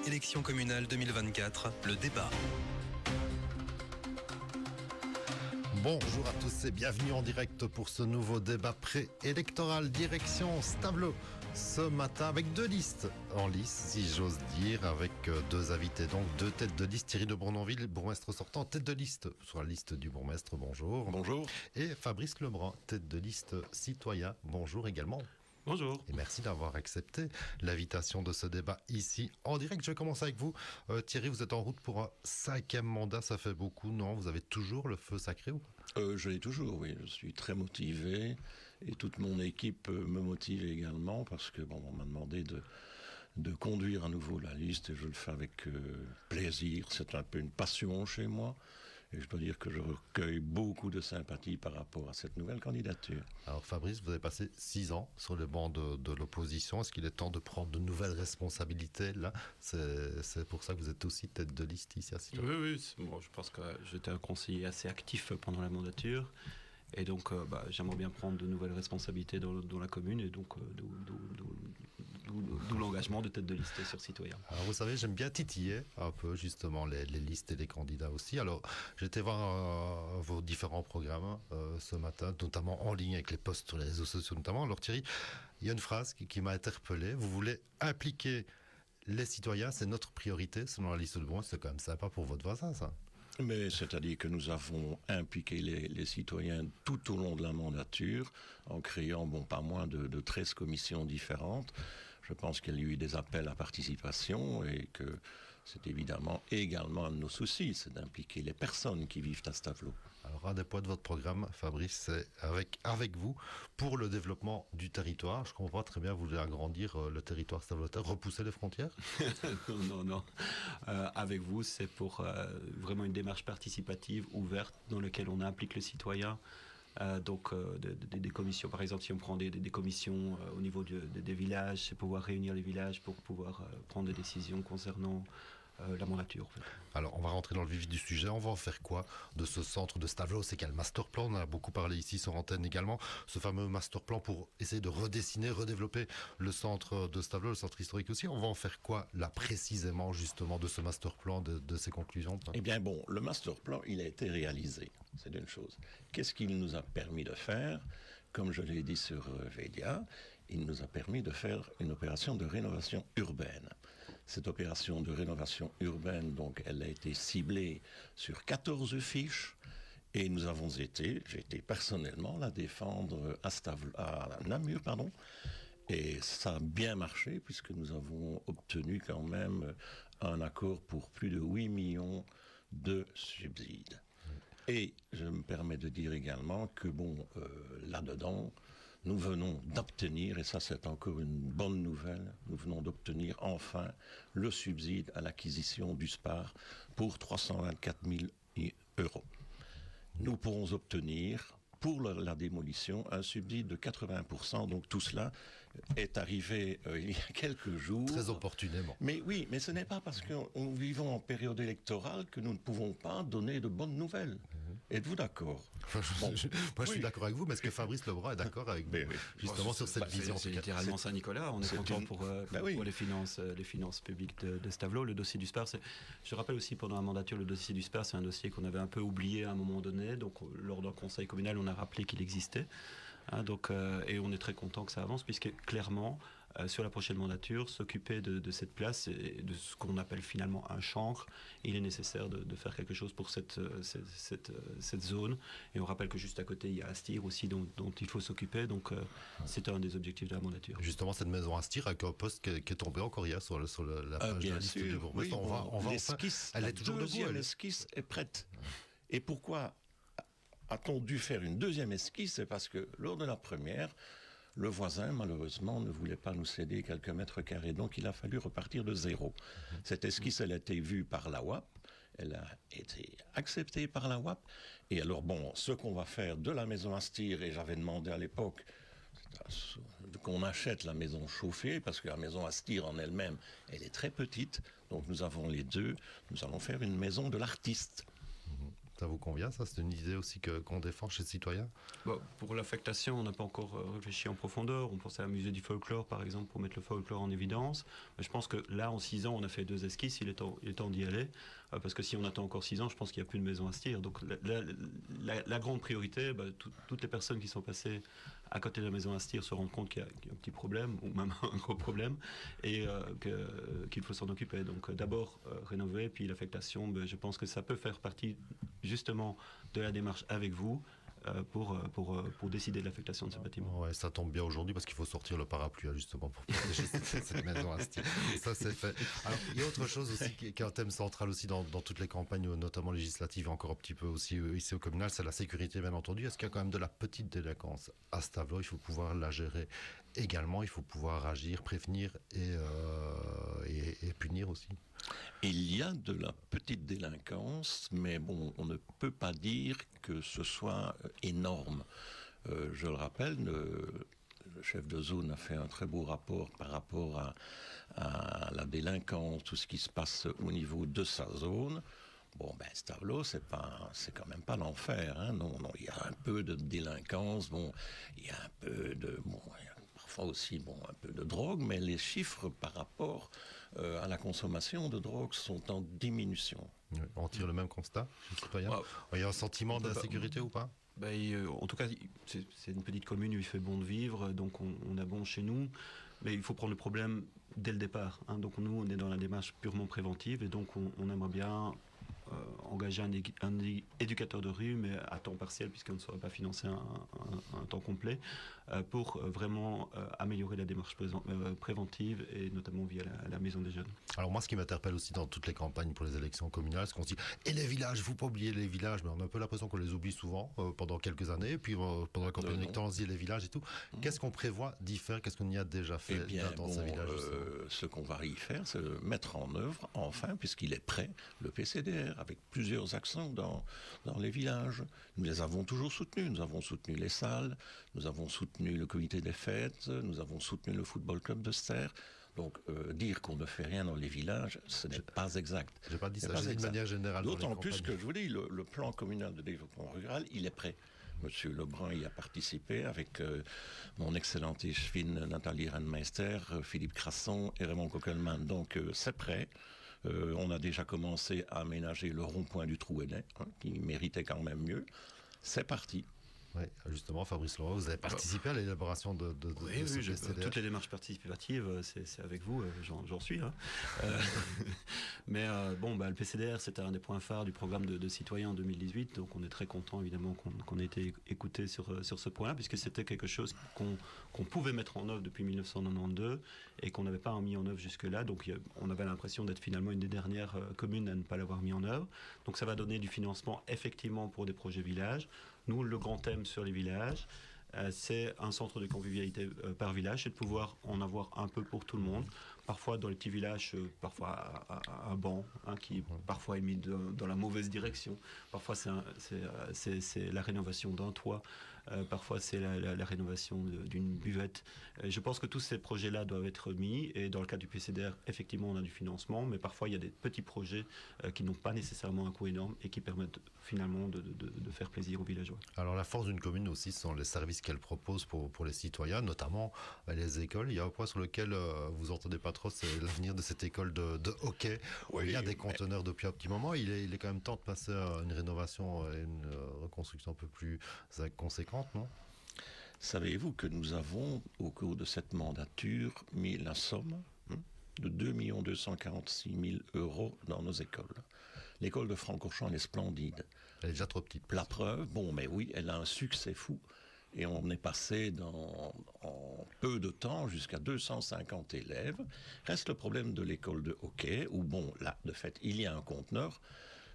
élection communale 2024, le débat. Bonjour à tous et bienvenue en direct pour ce nouveau débat préélectoral direction Stavelot. Ce matin avec deux listes en lice, si j'ose dire, avec deux invités, donc deux têtes de liste. Thierry de Bournonville, bourgmestre sortant, tête de liste sur la liste du bourgmestre, bonjour. Bonjour. Et Fabrice Lebrun, tête de liste citoyen, bonjour également. Bonjour. Et merci d'avoir accepté l'invitation de ce débat ici en direct. Je vais commencer avec vous. Thierry, vous êtes en route pour un 5e mandat, ça fait beaucoup, non? Vous avez toujours le feu sacré ou pas? Je l'ai toujours, oui. Je suis très motivé et toute mon équipe me motive également parce que on m'a demandé de conduire à nouveau la liste et je le fais avec plaisir. C'est un peu une passion chez moi et je dois dire que je recueille beaucoup de sympathie par rapport à cette nouvelle candidature. Alors Fabrice, vous avez passé 6 ans sur le banc de l'opposition. Est-ce qu'il est temps de prendre de nouvelles responsabilités là? C'est pour ça que vous êtes aussi tête de liste ici à Citoyen. Oui, bon, je pense que j'étais un conseiller assez actif pendant la mandature. Et donc, j'aimerais bien prendre de nouvelles responsabilités dans la commune, et donc d'où l'engagement de tête de liste sur Citoyen. Alors vous savez, j'aime bien titiller un peu justement les listes et les candidats aussi. Alors j'étais voir vos différents programmes ce matin, notamment en ligne avec les posts sur les réseaux sociaux notamment. Alors Thierry, il y a une phrase qui m'a interpellé. Vous voulez impliquer les citoyens, c'est notre priorité selon la liste de Bourgogne. C'est quand même sympa pour votre voisin, ça. Mais c'est-à-dire que nous avons impliqué les citoyens tout au long de la mandature en créant, pas moins de 13 commissions différentes. Je pense qu'il y a eu des appels à participation et que c'est évidemment également un de nos soucis, c'est d'impliquer les personnes qui vivent à Stavelot. Alors un des points de votre programme, Fabrice, c'est avec vous pour le développement du territoire. Je comprends très bien, vous voulez agrandir le territoire stavelotais, repousser les frontières? Non. Avec vous, c'est pour vraiment une démarche participative, ouverte, dans laquelle on implique le citoyen. Des commissions, par exemple, si on prend des commissions au niveau des villages, c'est pouvoir réunir les villages pour pouvoir prendre des décisions concernant la mandature. En fait. Alors, on va rentrer dans le vif du sujet. On va en faire quoi de ce centre de Stavelot? C'est qu'il y a le master plan, on en a beaucoup parlé ici sur antenne également, ce fameux master plan pour essayer de redessiner, redévelopper le centre de Stavelot, le centre historique aussi. On va en faire quoi là précisément justement de ce master plan, de ses conclusions? Eh bien le master plan, il a été réalisé, c'est une chose. Qu'est-ce qu'il nous a permis de faire? Comme je l'ai dit sur Védia, il nous a permis de faire une opération de rénovation urbaine. Cette opération de rénovation urbaine, donc, elle a été ciblée sur 14 fiches et j'ai été personnellement la défendre à Namur, et ça a bien marché puisque nous avons obtenu quand même un accord pour plus de 8 millions de subsides. Et je me permets de dire également que là-dedans, nous venons d'obtenir, et ça c'est encore une bonne nouvelle, nous venons d'obtenir enfin le subside à l'acquisition du SPAR pour 324 000 €. Nous pourrons obtenir pour la démolition un subside de 80%, donc tout cela est arrivé il y a quelques jours. Très opportunément. Mais oui, mais ce n'est pas parce que nous vivons en période électorale que nous ne pouvons pas donner de bonnes nouvelles. Êtes-vous d'accord? Moi je suis d'accord avec vous, mais est-ce que Fabrice Lebrun est d'accord avec vous justement sur cette vision? C'est littéralement Saint-Nicolas, on est content pour les finances publiques de Stavelot. Le dossier du SPAR, je rappelle aussi pendant la mandature, le dossier du SPAR, c'est un dossier qu'on avait un peu oublié à un moment donné, donc lors d'un conseil communal, on a rappelé qu'il existait. Et on est très content que ça avance, puisque clairement, sur la prochaine mandature, s'occuper de cette place et de ce qu'on appelle finalement un chancre, il est nécessaire de faire quelque chose pour cette zone. Et on rappelle que juste à côté, il y a Astir aussi dont il faut s'occuper, donc c'est un des objectifs de la mandature. Justement, cette maison Astir avec un poste qui est tombé encore hier sur la page de la liste du bourgmestre. Elle est toujours debout. La deuxième esquisse est prête. Et pourquoi a-t-on dû faire une deuxième esquisse? C'est parce que lors de la première, le voisin, malheureusement, ne voulait pas nous céder quelques mètres carrés. Donc, il a fallu repartir de zéro. Cette esquisse, elle a été vue par la WAP. Elle a été acceptée par la WAP. Et alors, ce qu'on va faire de la maison Astir, et j'avais demandé à l'époque qu'on achète la maison chauffée, parce que la maison Astir en elle-même, elle est très petite. Donc, nous avons les deux. Nous allons faire une maison de l'artiste. Ça vous convient, ça? C'est une idée aussi qu'on défend chez Citoyens? Pour l'affectation, on n'a pas encore réfléchi en profondeur. On pensait à un musée du folklore, par exemple, pour mettre le folklore en évidence. Mais je pense que là, en 6 ans, on a fait 2 esquisses. Il est temps d'y aller. Parce que si on attend encore 6 ans, je pense qu'il n'y a plus de maison à Steyr. Donc la grande priorité, toutes les personnes qui sont passées à côté de la maison à Steyr se rendent compte qu'il y a un petit problème, ou même un gros problème, et qu'il faut s'en occuper. Donc d'abord rénover, puis l'affectation, je pense que ça peut faire partie justement de la démarche avec vous pour décider de l'affectation de ce bâtiment. Ouais, ça tombe bien aujourd'hui parce qu'il faut sortir le parapluie justement pour protéger cette maison à Steyr. Ça c'est fait. Alors, il y a autre chose aussi qui est un thème central aussi dans toutes les campagnes, notamment législatives, encore un petit peu aussi ici au communal, c'est la sécurité bien entendu. Est-ce qu'il y a quand même de la petite délinquance à Stavelot? Il faut pouvoir la gérer également, il faut pouvoir agir, prévenir et punir aussi. Il y a de la petite délinquance, mais bon, on ne peut pas dire que ce soit énorme. Je le rappelle, le chef de zone a fait un très beau rapport par rapport à la délinquance, tout ce qui se passe au niveau de sa zone. Bon, Stavelot, c'est quand même pas l'enfer, hein. Non, il y a un peu de délinquance, bon, il y a un peu de, bon, il y a parfois aussi, bon, un peu de drogue, mais les chiffres par rapport à la consommation de drogue sont en diminution. On tire le même constat, citoyen. Il y a un sentiment d'insécurité ou pas? En tout cas, c'est une petite commune où il fait bon de vivre, donc on a bon chez nous, mais il faut prendre le problème dès le départ, hein. Donc nous, on est dans la démarche purement préventive, et donc on aimerait bien engager un éducateur de rue, mais à temps partiel, puisqu'on ne saurait pas financer un temps complet, pour vraiment améliorer la démarche préventive, et notamment via la maison des jeunes. Alors moi, ce qui m'interpelle aussi dans toutes les campagnes pour les élections communales, c'est qu'on se dit « Et les villages, il ne faut pas oublier les villages », mais on a un peu l'impression qu'on les oublie souvent pendant quelques années, et puis pendant la campagne électorale, on se dit les villages et tout. Qu'est-ce qu'on prévoit d'y faire? Qu'est-ce qu'on y a déjà fait dans ces villages? Ce qu'on va y faire, c'est mettre en œuvre, enfin, puisqu'il est prêt, le PCDR, avec plusieurs actions dans les villages. Nous les avons toujours soutenus. Nous avons soutenu les salles, nous avons soutenu le comité des fêtes, nous avons soutenu le football club de Steyr. Donc, dire qu'on ne fait rien dans les villages, ce n'est pas exact. Je n'ai pas dit ça, j'ai dit de manière générale. D'autant plus que, je vous dis, le plan communal de développement rural, il est prêt. Monsieur Lebrun y a participé avec mon excellente échevine Nathalie Renmeister, Philippe Crasson et Raymond Coquelman. Donc, c'est prêt. On a déjà commencé à aménager le rond-point du Trouénet, qui méritait quand même mieux. C'est parti. Oui, justement, Fabrice Leroy, vous avez participé à l'élaboration de ce PCDR. Toutes les démarches participatives, c'est avec vous, j'en suis. Hein. Mais le PCDR, c'était un des points phares du programme de citoyens en 2018, donc on est très content évidemment qu'on ait été écouté sur ce point-là, puisque c'était quelque chose qu'on pouvait mettre en œuvre depuis 1992 et qu'on n'avait pas mis en œuvre jusque-là, donc on avait l'impression d'être finalement une des dernières communes à ne pas l'avoir mis en œuvre. Donc ça va donner du financement effectivement pour des projets villages. Nous, le grand thème sur les villages, c'est un centre de convivialité par village, c'est de pouvoir en avoir un peu pour tout le monde. Parfois, dans les petits villages, parfois un banc qui parfois est mis dans la mauvaise direction. Parfois, c'est la rénovation d'un toit. Parfois, c'est la rénovation d'une buvette. Je pense que tous ces projets-là doivent être mis. Et dans le cas du PCDR, effectivement, on a du financement. Mais parfois, il y a des petits projets qui n'ont pas nécessairement un coût énorme et qui permettent finalement de faire plaisir aux villageois. Alors, la force d'une commune aussi, ce sont les services qu'elle propose pour les citoyens, notamment les écoles. Il y a un point sur lequel vous n'entendez pas trop, c'est l'avenir de cette école de hockey. Il y a des conteneurs depuis un petit moment. Il est quand même temps de passer à une rénovation et une reconstruction un peu plus conséquente. Non? Savez-vous que nous avons, au cours de cette mandature, mis la somme de 2 246 000 € dans nos écoles. L'école de Francorchamps, elle est splendide. Elle est déjà trop petite. La preuve, mais oui, elle a un succès fou. Et on est passé en peu de temps jusqu'à 250 élèves. Reste le problème de l'école de hockey, où là, de fait, il y a un conteneur.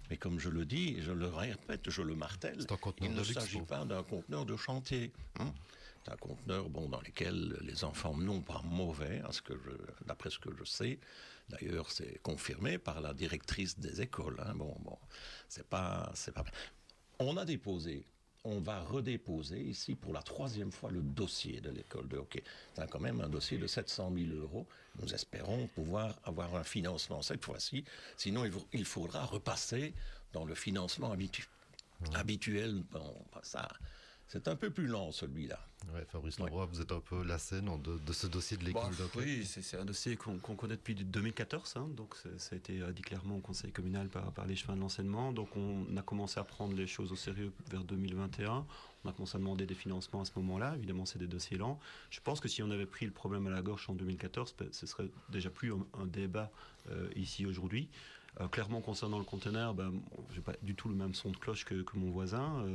Mais comme je le dis, je le répète, je le martèle, il ne s'agit pas d'un conteneur de chantier. C'est un conteneur dans lequel les enfants n'ont pas mauvais, d'après ce que je sais. D'ailleurs, c'est confirmé par la directrice des écoles. C'est pas. On va redéposer ici pour la 3e fois le dossier de l'école de hockey. C'est quand même un dossier de 700 000 €. Nous espérons pouvoir avoir un financement cette fois-ci. Sinon, il faudra repasser dans le financement habituel, bon, ça, c'est un peu plus lent celui-là. Ouais, Fabrice Lebroy, vous êtes un peu lassé de ce dossier de l'école d'hockey? Oui, c'est un dossier qu'on connaît depuis 2014, donc ça a été dit clairement au conseil communal par les chemins de l'enseignement. Donc on a commencé à prendre les choses au sérieux vers 2021. On a commencé à demander des financements à ce moment-là. Évidemment, c'est des dossiers lents. Je pense que si on avait pris le problème à la gorge en 2014, ce serait déjà plus un débat ici aujourd'hui. Clairement, concernant le conteneur, je n'ai pas du tout le même son de cloche que mon voisin.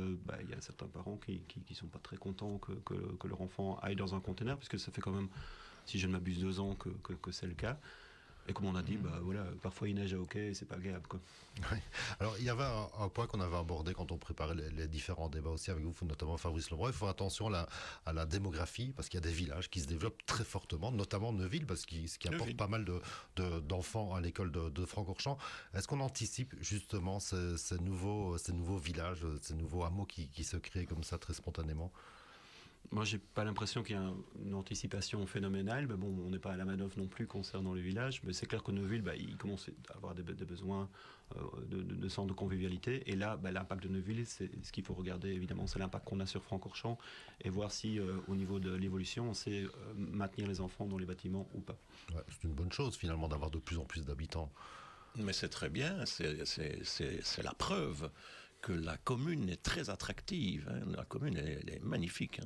Il y a certains parents qui ne sont pas très contents que leur enfant aille dans un conteneur, puisque ça fait quand même, si je ne m'abuse, 2 ans que c'est le cas. Et comme on a dit, parfois il neige à hockey et c'est pas agréable, quoi. Oui. Alors il y avait un point qu'on avait abordé quand on préparait les différents débats aussi avec vous, notamment Fabrice Lebroy. Il faut faire attention à la démographie, parce qu'il y a des villages qui se développent très fortement, notamment Neuville, parce ce qui apporte pas mal d'enfants à l'école de Francorchamps. Est-ce qu'on anticipe justement ces nouveaux villages, ces nouveaux hameaux qui se créent comme ça très spontanément? Moi, j'ai pas l'impression qu'il y a une anticipation phénoménale, mais bon, on n'est pas à la manœuvre non plus concernant les villages. Mais c'est clair que Neuville, il commence à avoir des besoins de centres de convivialité. Et là, l'impact de Neuville, c'est ce qu'il faut regarder, évidemment, c'est l'impact qu'on a sur Francorchamps et voir si, au niveau de l'évolution, on sait maintenir les enfants dans les bâtiments ou pas. Ouais, c'est une bonne chose, finalement, d'avoir de plus en plus d'habitants. Mais c'est très bien, c'est la preuve que la commune est très attractive. La commune, elle est magnifique.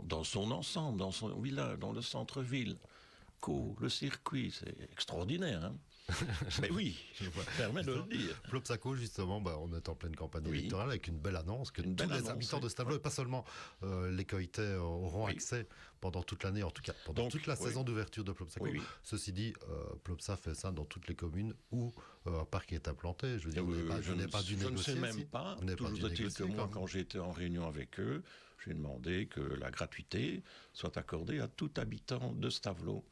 Dans son ensemble, dans son village, dans le centre-ville. Le circuit, c'est extraordinaire. Mais oui, je me permets de le dire. Plopsaco, justement, on est en pleine campagne électorale avec une belle annonce que tous les habitants de Stavelot, et pas seulement les Coïtais, auront accès pendant toute l'année, en tout cas pendant toute la saison d'ouverture de Plopsaco. Ceci dit, Plopsa fait ça dans toutes les communes où un parc est implanté. Je veux dire, je ne sais même pas. Toujours est-il que moi, quand j'étais en réunion avec eux, j'ai demandé que la gratuité soit accordée à tout habitant de Stavelot.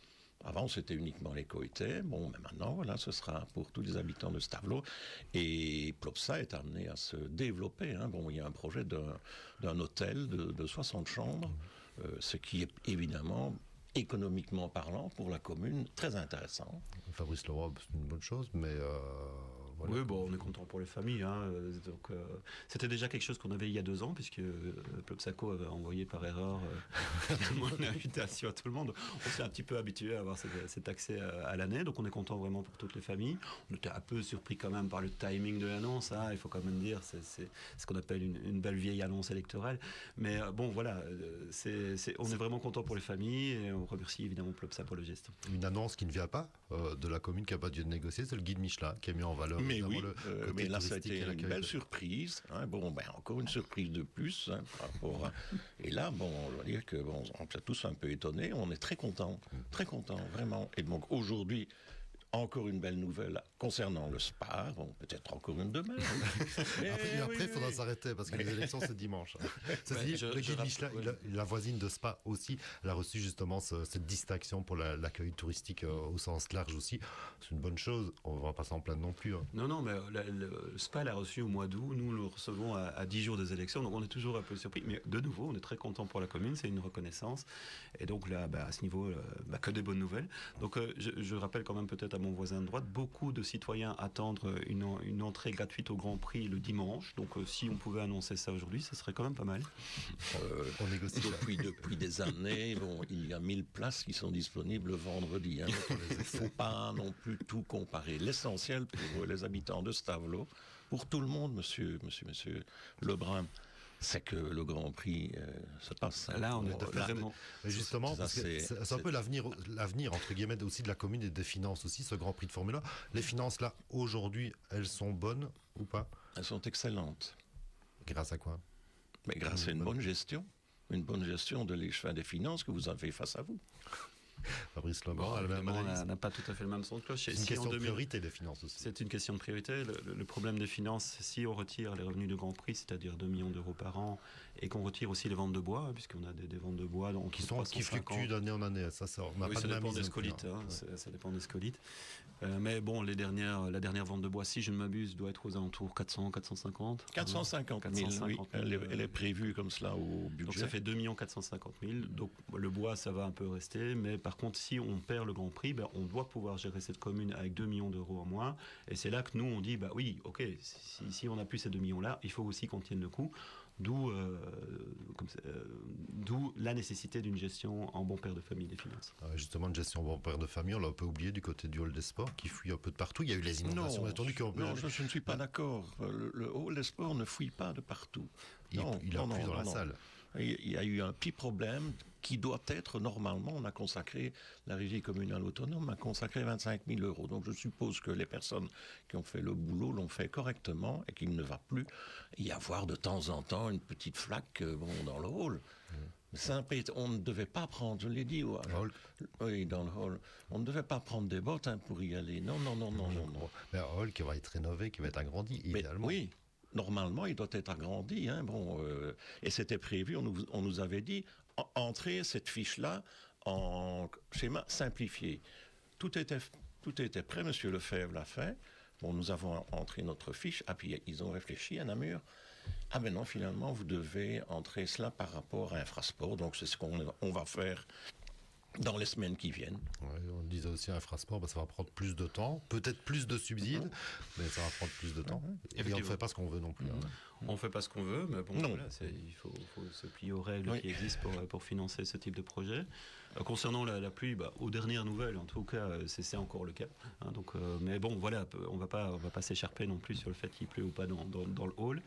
Avant, c'était uniquement les Coïtais. Mais maintenant, voilà, ce sera pour tous les habitants de Stavelot. Et Plopsa est amené à se développer. Il y a un projet d'un hôtel de 60 chambres, ce qui est évidemment, économiquement parlant, pour la commune, très intéressant. Fabrice Lebroy, c'est une bonne chose, mais... Voilà. Oui, on est content pour les familles. Donc, c'était déjà quelque chose qu'on avait il y a 2 ans, puisque Plopsaco avait envoyé par erreur une invitation à tout le monde. On s'est un petit peu habitué à avoir cet accès à l'année, donc on est content vraiment pour toutes les familles. On était un peu surpris quand même par le timing de l'annonce, il faut quand même dire, c'est ce qu'on appelle une belle vieille annonce électorale. Mais voilà, on est vraiment content pour les familles et on remercie évidemment Plopsa pour le geste. Une annonce qui ne vient pas de la commune qui n'a pas dû négocier, c'est le guide Michelin qui a mis en valeur. Mais oui, mais là ça a été une belle surprise. Encore une surprise de plus. Par rapport à... Et là, on va dire que on est tous un peu étonnés. On est très contents, vraiment. Et donc aujourd'hui, encore une belle nouvelle concernant le SPA. Peut-être encore une demain. Après, il faudra s'arrêter parce que les élections, c'est dimanche. Le guide Michelin, la voisine de SPA aussi, elle a reçu justement cette distinction pour l'accueil touristique au sens large aussi. C'est une bonne chose. On ne va pas s'en plaindre non plus. Non, mais le SPA l'a reçu au mois d'août. Nous le recevons à 10 jours des élections. Donc on est toujours un peu surpris. Mais de nouveau, on est très content pour la commune. C'est une reconnaissance. Et donc là, à ce niveau, que des bonnes nouvelles. Donc je rappelle quand même peut-être à mon voisin de droite, beaucoup de citoyens attendent une entrée gratuite au Grand Prix le dimanche. Donc si on pouvait annoncer ça aujourd'hui, ce serait quand même pas mal. On négocie depuis des années. Il y a 1000 places qui sont disponibles vendredi. Il ne faut pas non plus tout comparer. L'essentiel pour les habitants de Stavelot, pour tout le monde, monsieur Lebrun, c'est que le Grand Prix se passe. Là, on est vraiment... Justement, c'est un peu l'avenir, entre guillemets, aussi de la commune et des finances aussi, ce Grand Prix de Formule 1. Les finances, là, aujourd'hui, elles sont bonnes ou pas? Elles sont excellentes. Grâce à quoi? Mais grâce à une bonne gestion. Une bonne gestion de l'échevin des finances que vous avez face à vous. Fabrice Lebroy, on n'a pas tout à fait le même son de cloche. C'est une question de priorité des finances aussi. C'est une question de priorité. Le problème des finances, si on retire les revenus de Grand Prix, c'est-à-dire 2 millions d'euros par an, et qu'on retire aussi les ventes de bois, puisqu'on a des ventes de bois qui fluctuent d'année en année. Ça dépend des scolites. Ça dépend des scolites. Mais la dernière vente de bois, si je ne m'abuse, doit être aux alentours 450 000, oui. Elle est prévue comme cela au budget. Donc ça fait 2 450 000. Donc le bois, ça va un peu rester, mais par par contre, si on perd le Grand Prix, on doit pouvoir gérer cette commune avec 2 millions d'euros en moins. Et c'est là que nous, on dit, oui, ok, si on n'a plus ces 2 millions-là, il faut aussi qu'on tienne le coup. D'où la nécessité d'une gestion en bon père de famille des finances. Justement, une gestion en bon père de famille, on l'a un peu oublié du côté du hall des sports qui fuit un peu de partout. Il y a eu les inondations, attendu qu'on peut... Non, je ne suis pas d'accord. Le hall des sports ne fuit pas de partout. Il a plu dans la salle. Il y a eu un petit problème qui doit être, normalement, on a consacré, la régie communale autonome a consacré 25 000 euros. Donc je suppose que les personnes qui ont fait le boulot l'ont fait correctement et qu'il ne va plus y avoir de temps en temps une petite flaque dans le hall. On ne devait pas prendre, je l'ai dit, oui, dans le hall, on ne devait pas prendre des bottes pour y aller. Non. Mais un hall qui va être rénové, qui va être agrandi, idéalement. Oui. Normalement, il doit être agrandi. Et c'était prévu, on nous avait dit, entrer cette fiche-là en schéma simplifié. Tout était prêt, M. Lefebvre l'a fait. Nous avons entré notre fiche, puis ils ont réfléchi à Namur. Non, finalement, vous devez entrer cela par rapport à Infrasport. Donc, c'est ce qu'on va faire dans les semaines qui viennent. Ouais, on disait aussi à Infrasport, ça va prendre plus de temps, peut-être plus de subsides, mais ça va prendre plus de temps. Et on ne fait pas ce qu'on veut non plus. On ne fait pas ce qu'on veut, mais voilà, il faut se plier aux règles qui existent pour financer ce type de projet. Concernant la pluie, aux dernières nouvelles, en tout cas, c'est encore le cas. Mais voilà, on va pas s'écharper non plus sur le fait qu'il pleut ou pas dans le hall.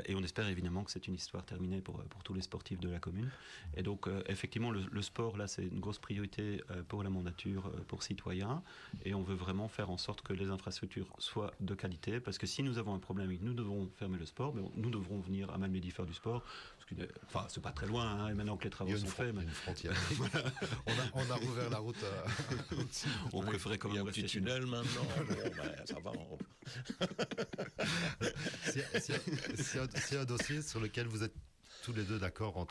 Et on espère évidemment que c'est une histoire terminée pour tous les sportifs de la commune. Et donc effectivement le sport là c'est une grosse priorité pour la mandature, pour citoyens, et on veut vraiment faire en sorte que les infrastructures soient de qualité, parce que si nous avons un problème et que nous devons fermer le sport, nous devrons venir à Malmedy faire du sport. C'est pas très loin, et maintenant que les travaux sont faits. Il y a une frontière. on a rouvert la route. On préférait quand même rester. Il y a un petit tunnel maintenant. Ça va. S'il y a un dossier sur lequel vous êtes tous les deux d'accord,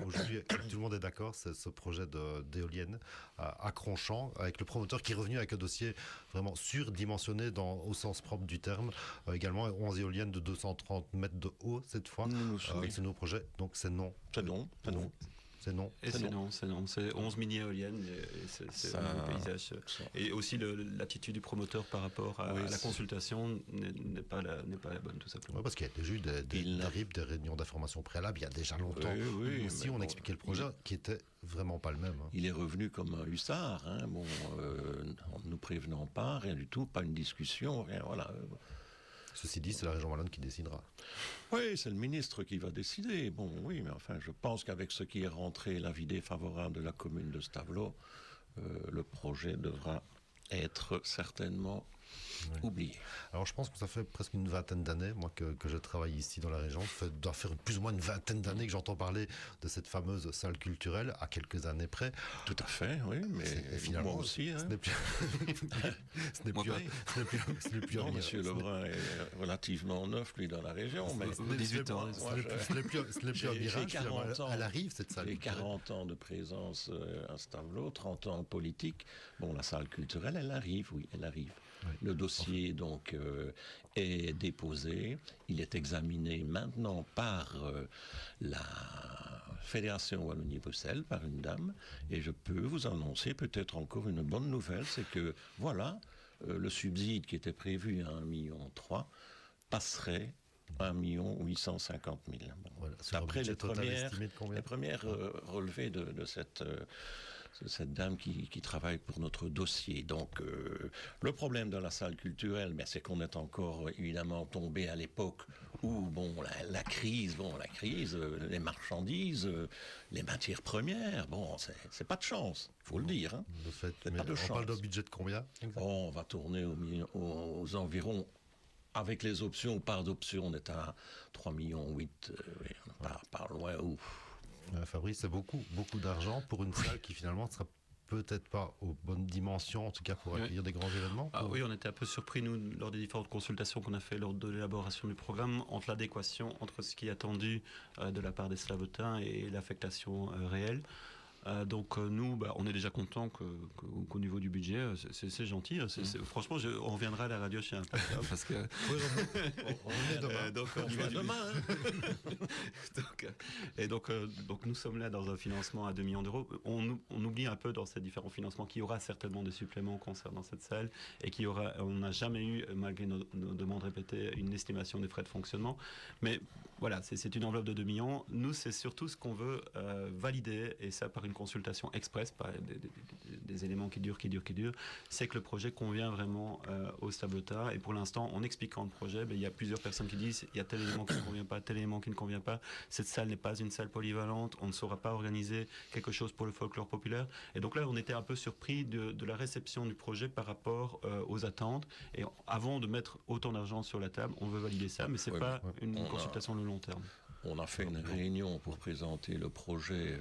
aujourd'hui tout le monde est d'accord, c'est ce projet d'éolienne à Cronchamp, avec le promoteur qui est revenu avec un dossier vraiment surdimensionné au sens propre du terme, également 11 éoliennes de 230 mètres de haut cette fois, c'est nos projets, donc c'est non. C'est non. C'est non. Et c'est non. C'est 11 mini-éoliennes, c'est un paysage. Et aussi l'attitude du promoteur par rapport à la consultation n'est pas la bonne, tout simplement. Parce qu'il y a déjà eu des réunions d'information préalables il y a déjà longtemps. Aussi, on expliquait le projet qui était vraiment pas le même. Il est revenu comme un hussard, en ne nous prévenant pas, rien du tout, pas une discussion, rien, voilà. Ceci dit, c'est la région wallonne qui décidera. Oui, c'est le ministre qui va décider. Oui, mais enfin, je pense qu'avec ce qui est rentré, l'avis défavorable de la commune de Stavelot, le projet devra être certainement oublié. Alors je pense que ça fait presque une vingtaine d'années, moi, que je travaille ici dans la région. Ça doit faire plus ou moins une vingtaine d'années que j'entends parler de cette fameuse salle culturelle, à quelques années près. Tout à fait, oui, mais finalement moi aussi. Ce n'est plus... ce n'est plus non, monsieur Lebrun est relativement neuf, lui, dans la région. Mais 18 ans. Ce n'est plus un mirage. Elle arrive, cette salle. J'ai 40 ans de présence à Stavelot, 30 ans en politique. La salle culturelle, elle arrive, oui, elle arrive. Oui. Le dossier donc est déposé, il est examiné maintenant par la Fédération Wallonie-Bruxelles, par une dame, et je peux vous annoncer peut-être encore une bonne nouvelle, c'est que voilà, le subside qui était prévu à 1,3 million passerait 1 850 000. Voilà, d'après les premières relevées de cette dame qui travaille pour notre dossier. Donc, le problème de la salle culturelle, c'est qu'on est encore évidemment tombé à l'époque où, la crise, les marchandises, les matières premières, c'est pas de chance, il faut le dire. Hein. On parle d'un budget de combien? On va tourner aux environs. Avec les options ou par d'options, on est à 3,8 millions. Pas loin. Fabrice, c'est beaucoup d'argent pour une salle qui finalement ne sera peut-être pas aux bonnes dimensions, en tout cas pour accueillir des grands événements. Oui, on était un peu surpris, nous, lors des différentes consultations qu'on a fait lors de l'élaboration du programme, entre l'adéquation entre ce qui est attendu de la part des Slavotins et l'affectation réelle. Nous, on est déjà content qu'au niveau du budget, c'est gentil. Franchement, on reviendra à la radio chez Impact parce que. On revenait demain. Donc, au niveau demain. Donc, nous sommes là dans un financement à 2 millions d'euros. On oublie un peu dans ces différents financements qu'il y aura certainement des suppléments concernant cette salle et on n'a jamais eu, malgré nos demandes répétées, une estimation des frais de fonctionnement. Mais voilà, c'est une enveloppe de 2 millions. Nous, c'est surtout ce qu'on veut valider, et ça par une consultation express, par des éléments qui durent, c'est que le projet convient vraiment au Stablota. Et pour l'instant, en expliquant le projet, il y a plusieurs personnes qui disent il y a tel élément qui ne convient pas, tel élément qui ne convient pas. Cette salle n'est pas une salle polyvalente, on ne saura pas organiser quelque chose pour le folklore populaire. Et donc là, on était un peu surpris de la réception du projet par rapport aux attentes. Et avant de mettre autant d'argent sur la table, on veut valider ça, mais c'est pas une consultation de long terme. On a fait une réunion pour présenter le projet.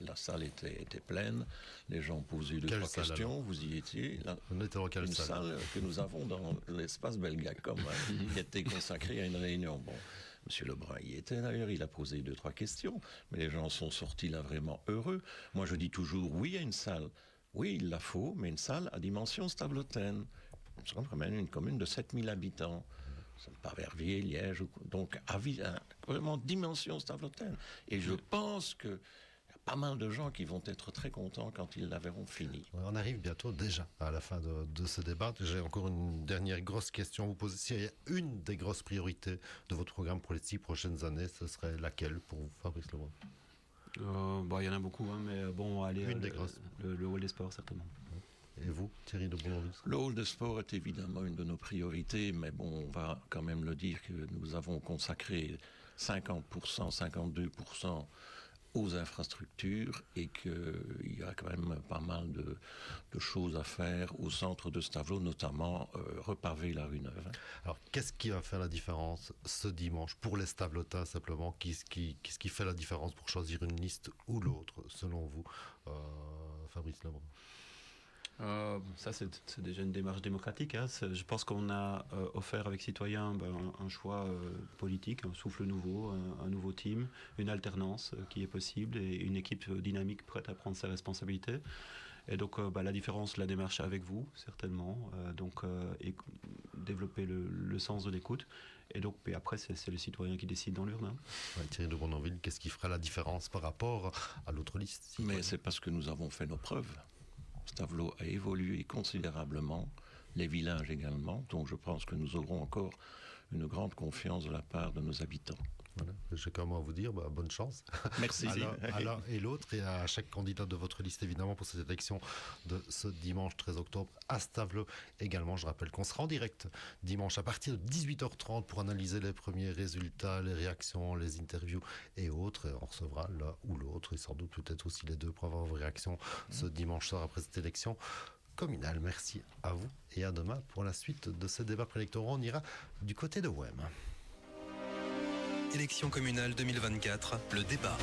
La salle était pleine. Les gens posaient 2-3 questions. Alors vous y étiez. On était dans quelle salle ? Une salle que nous avons dans l'espace Belgacom, qui était consacrée à une réunion. Bon, Monsieur Lebrun y était d'ailleurs. Il a posé 2-3 questions. Mais les gens sont sortis là vraiment heureux. Moi, je dis toujours oui à une salle. Oui, il la faut, mais une salle à dimension stablotaine. Nous sommes quand même une commune de 7000 habitants. Pas Verviers, Liège, donc vraiment dimension stablotaine. Et je pense qu'il y a pas mal de gens qui vont être très contents quand ils la verront finie. On arrive bientôt déjà à la fin de ce débat. J'ai encore une dernière grosse question à vous poser. S'il y a une des grosses priorités de votre programme pour les 6 prochaines années, ce serait laquelle pour vous, Fabrice Lebrun ? Il y en a beaucoup, mais allez, une des grosses. Le hall des sports, certainement. Et vous, Thierry de Bournonville ? Le hall de sport est évidemment une de nos priorités, mais on va quand même le dire que nous avons consacré 50%, 52% aux infrastructures et qu'il y a quand même pas mal de choses à faire au centre de Stavelot, notamment repaver la rue Neuve. Alors, qu'est-ce qui va faire la différence ce dimanche pour les Stavelotains simplement ? Qu'est-ce qui fait la différence pour choisir une liste ou l'autre, selon vous, Fabrice Lebrun ? Ça, c'est déjà une démarche démocratique. Je pense qu'on a offert avec Citoyens un choix politique, un souffle nouveau, un nouveau team, une alternance qui est possible et une équipe dynamique prête à prendre ses responsabilités. Et donc, la différence, la démarche avec vous, certainement. Et développer le sens de l'écoute. Et donc, et après, c'est les citoyens qui décident dans l'urne. Thierry de Bournonville, qu'est-ce qui fera la différence par rapport à l'autre liste ? Mais c'est parce que nous avons fait nos preuves. Stavelot a évolué considérablement, les villages également, donc je pense que nous aurons encore une grande confiance de la part de nos habitants. Voilà. J'ai comment à vous dire, bonne chance. Merci. à l'un et l'autre, et à chaque candidat de votre liste, évidemment, pour cette élection de ce dimanche 13 octobre à Stavelot. Également, je rappelle qu'on sera en direct dimanche à partir de 18h30 pour analyser les premiers résultats, les réactions, les interviews et autres. Et on recevra l'un ou l'autre, et sans doute peut-être aussi les deux pour avoir vos réactions ce dimanche soir après cette élection communale. Merci à vous et à demain pour la suite de ces débats préélectoraux. On ira du côté de Wem. Élection communale 2024, le débat.